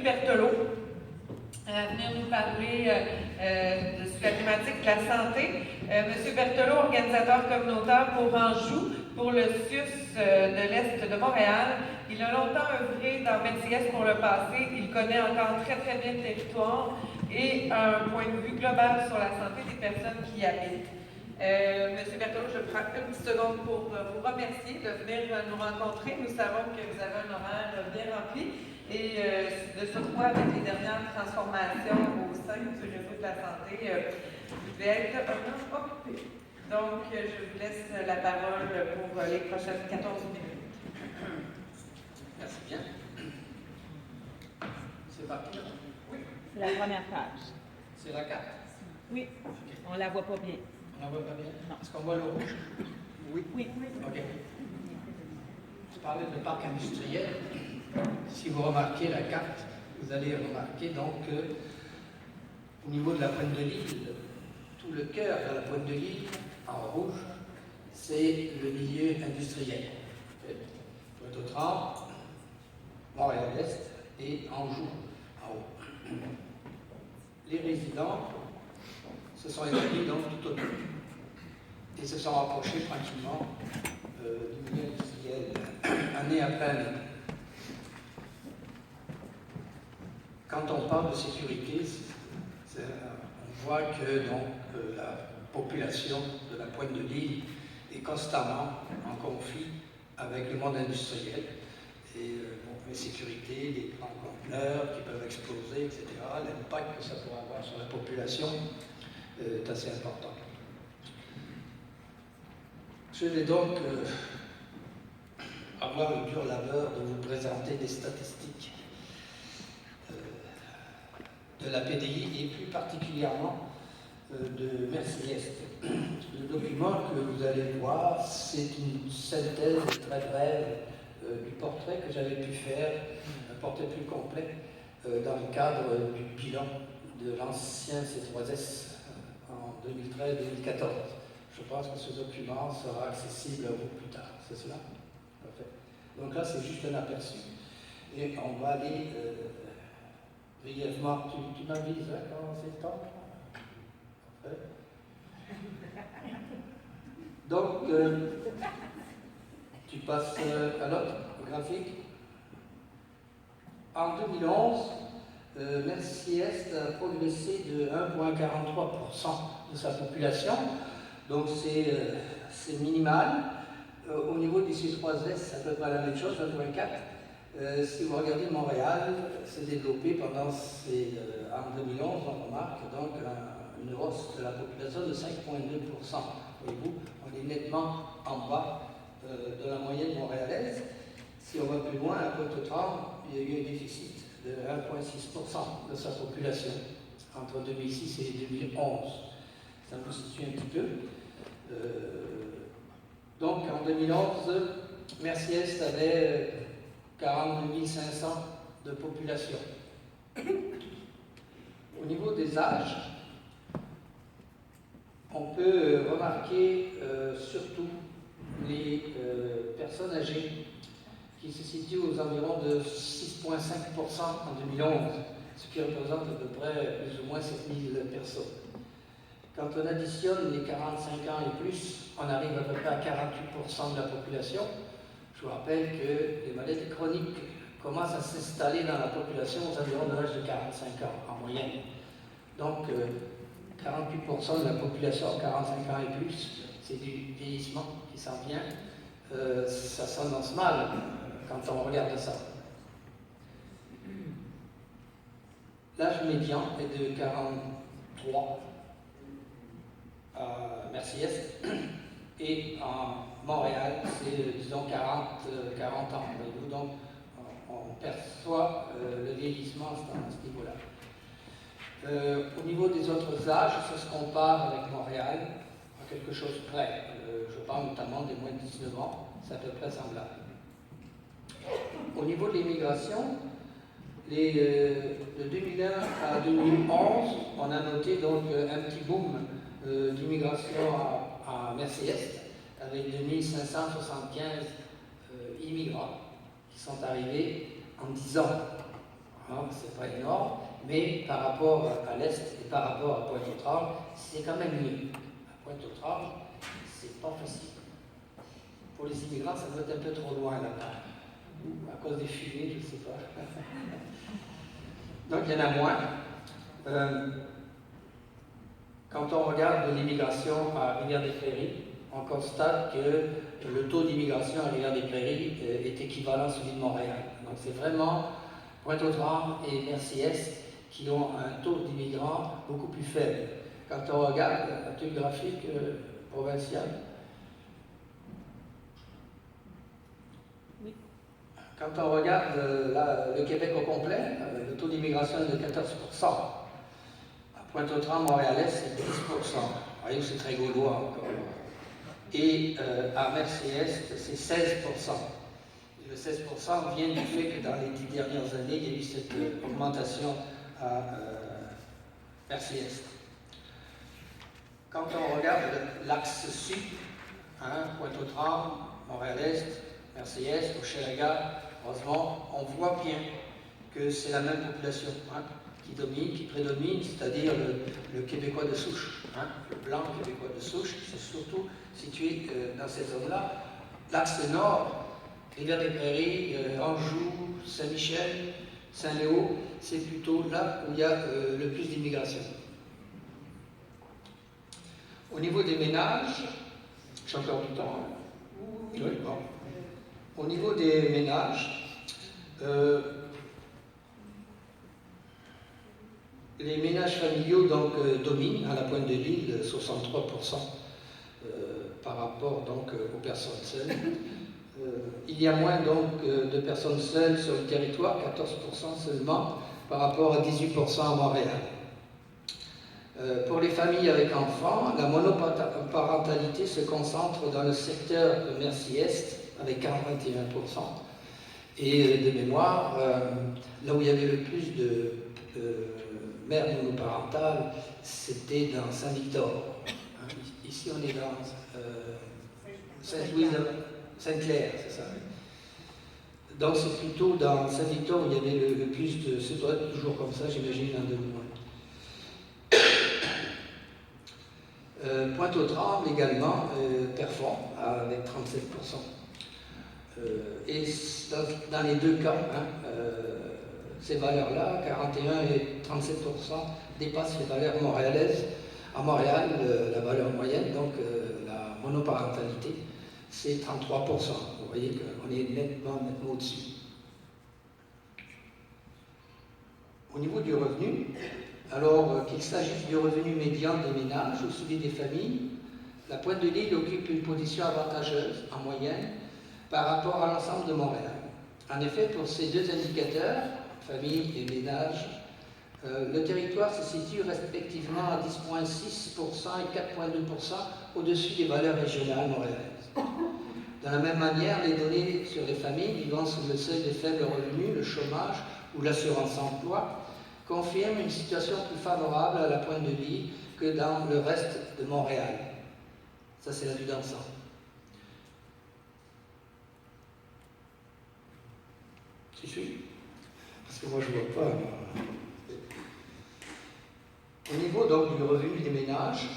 Berthelot à venir nous parler sur la thématique de la santé. Monsieur Berthelot, organisateur communautaire pour Anjou, pour le CIUS de l'Est de Montréal. Il a longtemps œuvré dans MCS pour le passé. Il connaît encore très très bien le territoire et a un point de vue global sur la santé des personnes qui y habitent. Monsieur Berthelot, je prends une petite seconde pour vous remercier de venir nous rencontrer. Nous savons que vous avez un horaire bien rempli et de surcroît, avec les dernières transformations au sein du réseau de la santé, vous devez être un homme occupé. Donc, je vous laisse la parole pour les prochaines 14 minutes. Merci bien. C'est parti. Oui. C'est la première page. C'est la carte. Oui. Okay. On la voit pas bien. On la voit pas bien? Non. Est-ce qu'on voit le rouge? Oui. Oui. OK. Je parlais de parc industriel. Si vous remarquez la carte, vous allez remarquer donc au niveau de la pointe de l'île, tout le cœur de la pointe de l'île, en rouge, c'est le milieu industriel. Pointe-aux-Trembles, Montréal-Est et Anjou en haut. Les résidents se sont établis donc tout autour et se sont rapprochés tranquillement du milieu industriel année après année. Quand on parle de sécurité, on voit que donc, la population de la pointe de l'île est constamment en conflit avec le monde industriel. Et l'insécurité, les grands conteneurs qui peuvent exploser, etc., l'impact que ça pourrait avoir sur la population est assez important. Je vais donc avoir le dur labeur de vous présenter des statistiques de la PDI et plus particulièrement de Merci-Est. Le document que vous allez voir, c'est une synthèse très brève du portrait que j'avais pu faire, un portrait plus complet, dans le cadre du bilan de l'ancien C3S en 2013-2014. Je pense que ce document sera accessible à vous plus tard, c'est cela? Parfait. Donc là, c'est juste un aperçu. Et on va aller brièvement. Tu m'avises hein, quand c'est le temps? Parfait. Donc, tu passes à l'autre graphique. En 2011, Merci-Est a progressé de 1,43% de sa population, donc c'est minimal. Au niveau du C3S, c'est à peu près la même chose, 1,4%. Si vous regardez Montréal, s'est développé pendant en 2011, on remarque donc une hausse de la population de 5,2%. Voyez-vous, on est nettement en bas de la moyenne montréalaise. Si on va plus loin, à Pointe-aux-Trembles, il y a eu un déficit de 1,6% de sa population entre 2006 et 2011. Ça vous situe un petit peu. Donc en 2011, Merci-Est avait 42 500 de population. Au niveau des âges, on peut remarquer surtout les personnes âgées qui se situent aux environs de 6,5% en 2011, ce qui représente à peu près plus ou moins 7000 personnes. Quand on additionne les 45 ans et plus, on arrive à peu près à 48% de la population. Je vous rappelle que les maladies chroniques commencent à s'installer dans la population aux environs de l'âge de 45 ans en moyenne. Donc, 48% de la population 45 ans et plus, c'est du vieillissement qui s'en vient. Ça s'annonce mal quand on regarde ça. L'âge médian est de 43 à Merci-Est et en Montréal, c'est disons 40 ans. Donc, on perçoit le vieillissement à ce niveau-là. Au niveau des autres âges, ça se compare avec Montréal à quelque chose près. Je parle notamment des moins de 19 ans, c'est à peu près semblable. Au niveau de l'immigration, de 2001 à 2011, on a noté donc un petit boom d'immigration à Merci-Est, avec 2575 immigrants qui sont arrivés en 10 ans. Alors, c'est c'est pas énorme, mais par rapport à l'Est et par rapport à Pointe-aux-Trembles, c'est quand même mieux. À Pointe-aux-Trembles, c'est pas facile. Pour les immigrants, ça doit être un peu trop loin là-bas. Ou à cause des fumées, je ne sais pas. Donc il y en a moins. Quand on regarde l'immigration à Rivière-des-Prairies, on constate que le taux d'immigration à Rivière-des-Prairies est équivalent à celui de Montréal. Donc c'est vraiment Pointe-aux-Trembles et Merci-Est qui ont un taux d'immigrants beaucoup plus faible. Quand on regarde la carte graphique provinciale, quand on regarde le Québec au complet, le taux d'immigration est de 14%. À Pointe-aux-Trembles, Montréal-Est, c'est 10%. Vous voyez, c'est très gaulois encore. Et à Merci-Est, c'est 16%. Et le 16% vient du fait que dans les 10 dernières années, il y a eu cette augmentation à Merci-Est. Quand on regarde l'axe sud, Pointe-aux-Trembles, Montréal-Est, Merci-Est, Hochelaga, Rosemont, on voit bien que c'est la même population qui prédomine, c'est-à-dire le Québécois de souche, le blanc Québécois de souche, qui s'est surtout situé dans ces zones-là. L'axe nord, Rivière-des-Prairies, Anjou, Saint-Michel, Saint-Léo, c'est plutôt là où il y a le plus d'immigration. Au niveau des ménages, j'ai encore du temps. Oui, bon. Au niveau des ménages, les ménages familiaux donc, dominent à la pointe de l'île 63% par rapport donc, aux personnes seules. Il y a moins donc, de personnes seules sur le territoire, 14% seulement, par rapport à 18% à Montréal. Pour les familles avec enfants, la monoparentalité se concentre dans le secteur de Merci-Est avec 41%. Et de mémoire, là où il y avait le plus de mères monoparentales, c'était dans Saint-Victor. Ici, on est dans Sainte-Claire, c'est ça. Donc, c'est plutôt dans Saint-Victor où il y avait le plus de... Ça doit être toujours comme ça, j'imagine, en 2001. Pointe-aux-Trembles également performe avec 37%. Et dans les deux cas, ces valeurs-là, 41 et 37%, dépassent les valeurs montréalaises. À Montréal, la valeur moyenne, donc la monoparentalité, c'est 33%. Vous voyez qu'on est nettement au-dessus. Au niveau du revenu, alors qu'il s'agisse du revenu médian des ménages ou celui des familles, la pointe de l'île occupe une position avantageuse, en moyenne, par rapport à l'ensemble de Montréal. En effet, pour ces deux indicateurs, famille et ménage, le territoire se situe respectivement à 10,6% et 4,2% au-dessus des valeurs régionales montréalaises. De la même manière, les données sur les familles vivant sous le seuil des faibles revenus, le chômage ou l'assurance-emploi confirment une situation plus favorable à la pointe de l'île que dans le reste de Montréal. Ça, c'est la vue d'ensemble. Tu suis? Parce que moi, je ne vois pas. Au niveau donc, du revenu des ménages,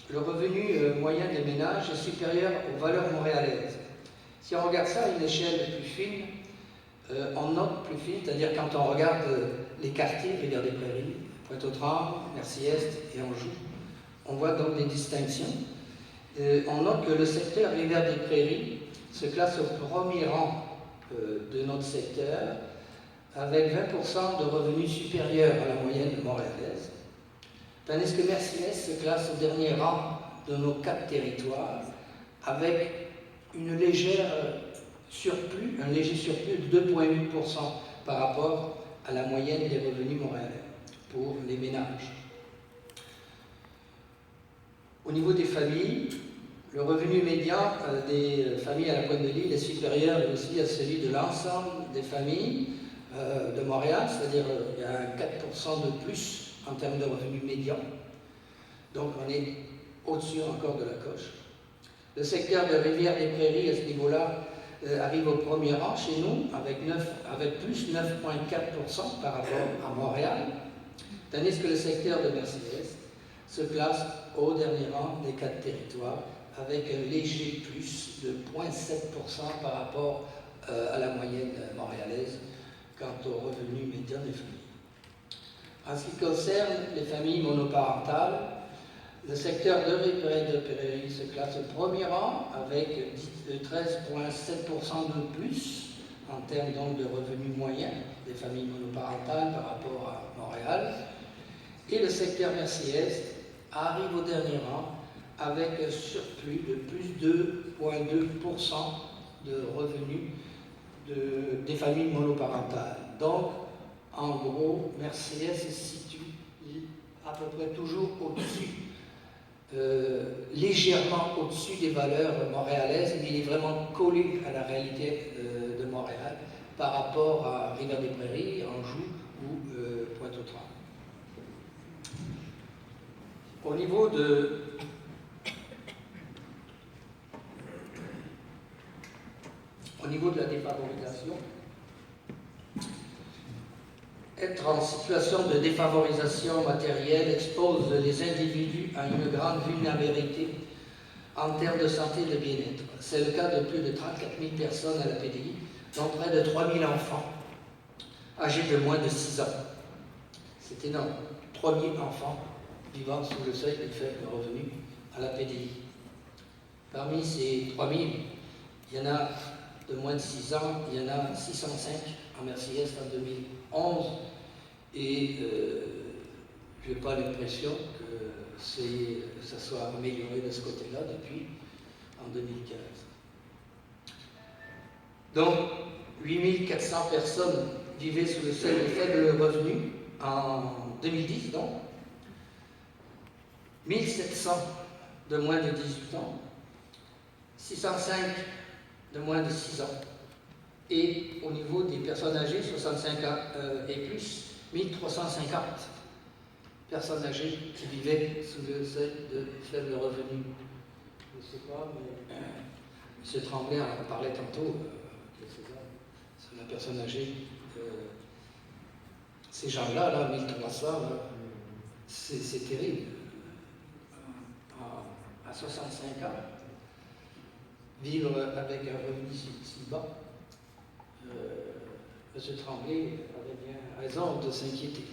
le revenu moyen des ménages est supérieur aux valeurs montréalaises. Si on regarde ça à une échelle plus fine, on note plus fine, c'est-à-dire quand on regarde les quartiers, Rivière-des-Prairies, Pointe-aux-Trembles, Merci-Est et Anjou, on voit donc des distinctions. On note que le secteur Rivière-des-Prairies se classe au premier rang de notre secteur, avec 20% de revenus supérieurs à la moyenne montréalaise, tandis que Merci-Est se classe au dernier rang de nos 4 territoires, avec un léger surplus de 2,8% par rapport à la moyenne des revenus montréalais pour les ménages. Au niveau des familles, le revenu médian des familles à la pointe de l'île est supérieur aussi à celui de l'ensemble des familles de Montréal, c'est-à-dire il y a 4% de plus en termes de revenus médians. Donc on est au-dessus encore de la coche. Le secteur de Rivière-des-Prairies, à ce niveau-là, arrive au premier rang chez nous avec plus 9,4% par rapport à Montréal, tandis que le secteur de Merci-Est se place au dernier rang des 4 territoires avec un léger plus de 0,7% par rapport à la moyenne montréalaise quant aux revenus médians des familles. En ce qui concerne les familles monoparentales, le secteur de Prairie se classe au premier rang avec 13,7% de plus en termes donc de revenus moyens des familles monoparentales par rapport à Montréal. Et le secteur Merci-Est arrive au dernier rang avec un surplus de plus 2,2% de revenus des familles monoparentales. Donc, en gros, Merci-Est se situe à peu près toujours au-dessus, légèrement au-dessus des valeurs montréalaises, mais il est vraiment collé à la réalité de Montréal par rapport à Rivière-des-Prairies, Anjou ou Pointe-aux-Trembles. Au niveau de la défavorisation, être en situation de défavorisation matérielle expose les individus à une grande vulnérabilité en termes de santé et de bien-être. C'est le cas de plus de 34 000 personnes à la PDI, dont près de 3 000 enfants âgés de moins de 6 ans. C'est énorme. 3 000 enfants vivant sous le seuil de faible revenu à la PDI. Parmi ces 3 000, il y en a de moins de 6 ans, il y en a 605 en Merci-Est en 2011, et je n'ai pas l'impression que ça soit amélioré de ce côté-là depuis en 2015. Donc, 8 400 personnes vivaient sous le seuil de faible revenu en 2010, donc 1 700 de moins de 18 ans, 605 de moins de 6 ans. Et au niveau des personnes âgées, 65 ans et plus, 1350 personnes âgées qui vivaient sous le seuil de faible revenu. Je ne sais pas, mais M. Tremblay en parlait tantôt, c'est la personne âgée. Ces gens-là, là, 1300, c'est terrible. À 65 ans, vivre avec un revenu si bas, M. Tremblay avait bien raison de s'inquiéter.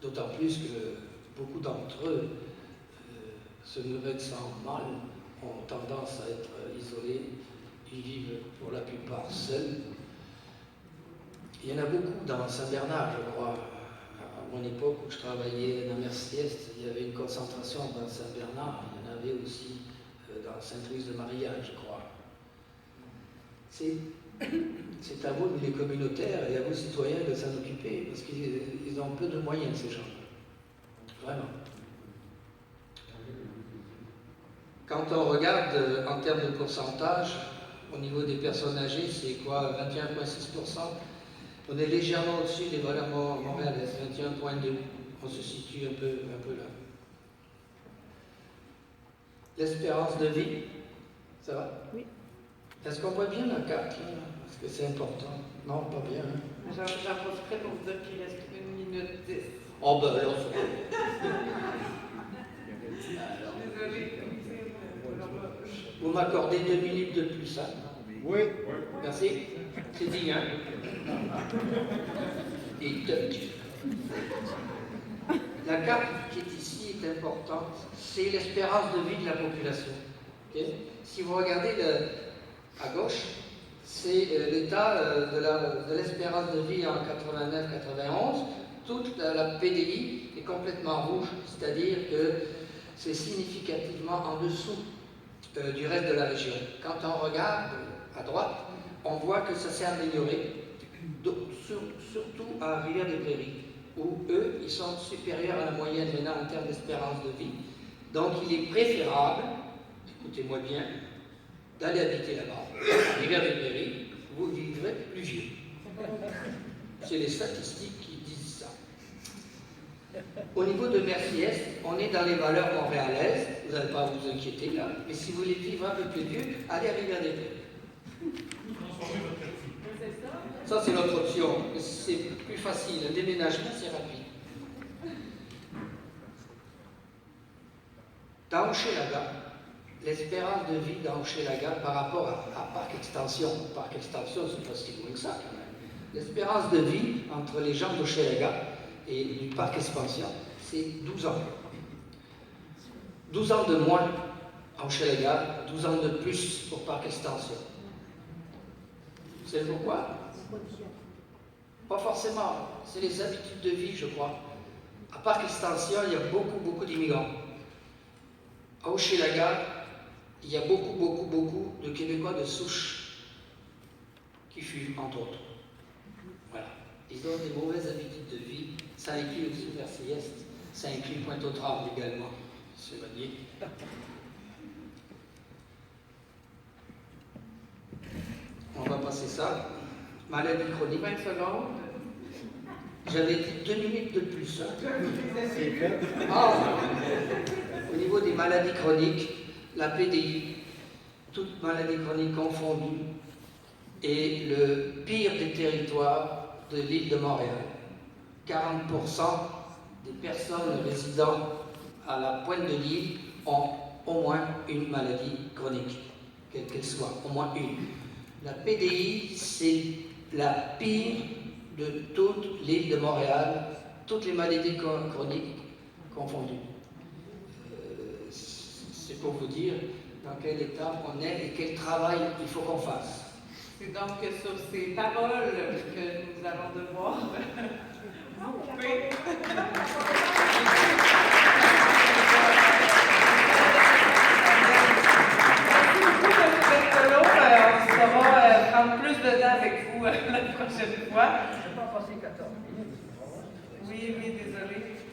D'autant plus que beaucoup d'entre eux, se nourrissant mal, ont tendance à être isolés. Ils vivent pour la plupart seuls. Il y en a beaucoup dans Saint-Bernard, je crois. À mon époque où je travaillais dans Merci-Est, il y avait une concentration dans Saint-Bernard. Il y en avait aussi dans Sainte-Louise-de-Marillac, je crois. C'est à vous, les communautaires, et à vous, citoyens, de s'en occuper, parce qu'ils ont peu de moyens, ces gens-là. Vraiment. Quand on regarde en termes de pourcentage, au niveau des personnes âgées, c'est quoi? 21,6%. On est légèrement au-dessus des valeurs montréalaises, 21,2%. On se situe un peu là. L'espérance de vie, ça va? Oui. Est-ce qu'on voit bien la carte, là? Parce que c'est important. Non, pas bien. Hein? J'en profiterai pour vous dire qu'il reste 1 minute 10. Oh, ben alors, Désolée. vous m'accordez 2 minutes de plus, hein? Oui. Merci. C'est dit, hein? Et toc. La carte qui est ici est importante. C'est l'espérance de vie de la population. Okay? Si vous regardez à gauche, c'est l'état de l'espérance de vie en 89-91. Toute la PDI est complètement rouge, c'est-à-dire que c'est significativement en dessous du reste de la région. Quand on regarde à droite, on voit que ça s'est amélioré, surtout à Rivière-des-Prairies, où eux, ils sont supérieurs à la moyenne maintenant en termes d'espérance de vie. Donc il est préférable, écoutez-moi bien, d'aller habiter là-bas, à Rivière-des-Prairies, vous vivrez plus vieux. C'est les statistiques qui disent ça. Au niveau de Merci-Est, on est dans les valeurs montréalaises, vous n'allez pas à vous inquiéter là, mais si vous voulez vivre un peu plus vieux, allez à Rivière-des-Prairies. Ça, c'est l'autre option. C'est plus facile. Un déménagement, c'est rapide. Dans Hochelaga, l'espérance de vie dans Hochelaga par rapport à Parc Extension, c'est pas si loin que ça quand même. L'espérance de vie entre les gens d'Hochelaga et du Parc Expansion, c'est 12 ans. 12 ans de moins à Hochelaga, 12 ans de plus pour Parc Extension. Vous savez pourquoi? Pas forcément, c'est les habitudes de vie, je crois. À Parc Extension, il y a beaucoup d'immigrants. À Hochelaga, il y a beaucoup de Québécois de souche qui fuient, entre autres. Voilà. Ils ont des mauvaises habitudes de vie. Ça inclut aussi Versailles, ça inclut Pointe-aux-Trembles également, M. Vanier. On va passer ça. Maladie chronique. 20 secondes. J'avais dit 2 minutes de plus. Hein. Ah, au niveau des maladies chroniques, la PDI, toutes maladies chroniques confondues, est le pire des territoires de l'île de Montréal. 40% des personnes résidant à la pointe de l'île ont au moins une maladie chronique, quelle qu'elle soit, au moins une. La PDI, c'est la pire de toute l'île de Montréal, toutes les maladies chroniques confondues. C'est pour vous dire dans quel état on est et quel travail il faut qu'on fasse. C'est donc sur ces paroles que nous allons devoir